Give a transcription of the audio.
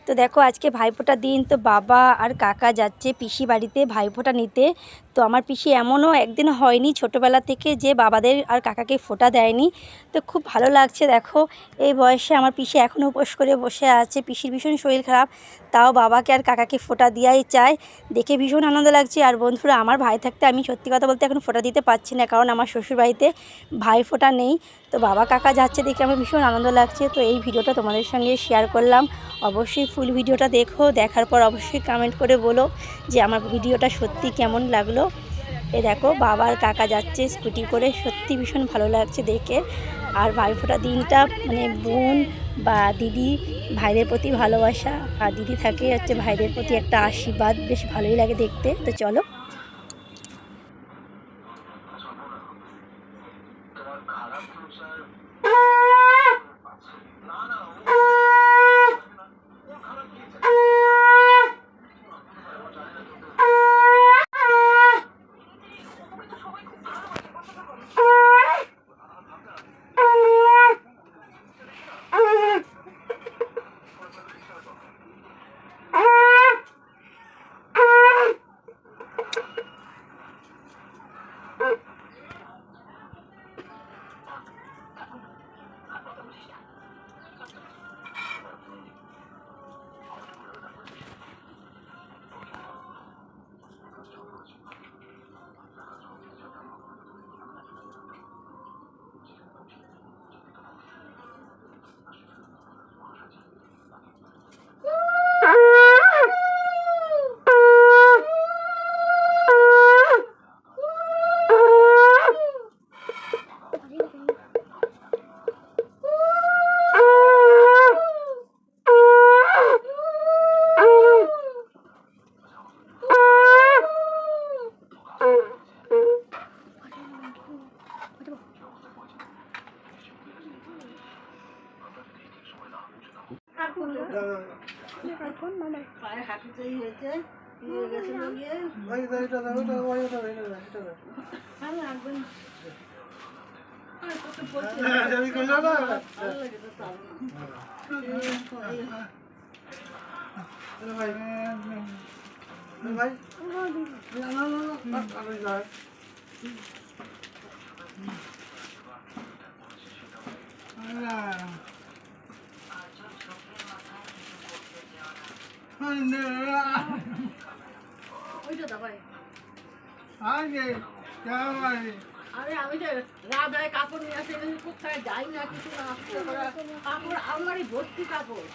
তো দেখো আজকে ভাইফোঁটার দিন, তো বাবা আর কাকা যাচ্ছে পিসি বাড়িতে ভাইফোঁটা নিতে। তো আমার পিসি এমনও একদিন হয়নি ছোটোবেলা থেকে যে বাবাদের আর কাকাকে ফোঁটা দেয়নি। তো খুব ভালো লাগছে, দেখো এই বয়সে আমার পিসি এখনও উপোস করে বসে আছে। পিসির ভীষণ শরীর খারাপ, তাও বাবাকে আর কাকাকে ফোঁটা দেওয়াই চায়, দেখে ভীষণ আনন্দ লাগছে। আর বন্ধুরা, আমার ভাই থাকতে আমি সত্যি কথা বলতে এখন ফোঁটা দিতে পারছি না, কারণ আমার শ্বশুরবাড়িতে ভাইফোঁটা নেই। তো বাবা কাকা যাচ্ছে দেখে আমার ভীষণ আনন্দ লাগছে। তো এই ভিডিওটা তোমাদের সঙ্গে শেয়ার করলাম। অবশ্যই ফুল ভিডিওটা দেখো, দেখার পর অবশ্যই কমেন্ট করে বলো যে আমার ভিডিওটা সত্যি কেমন লাগলো। এ দেখো বাবার কাকা যাচ্ছে স্কুটি করে, সত্যি ভীষণ ভালো লাগছে দেখে। আর ভাইফোঁটার দিনটা মানে বোন বা দিদি ভাইদের প্রতি ভালোবাসা, আর দিদি থাকে হচ্ছে ভাইদের প্রতি একটা আশীর্বাদ, বেশ ভালোই লাগে দেখতে। তো চলো। আমি যে রাধায় কাপড় নিয়ে আসে কোথায় যাই না কিছু না, কাপড় আমার ভর্তি কাপড়।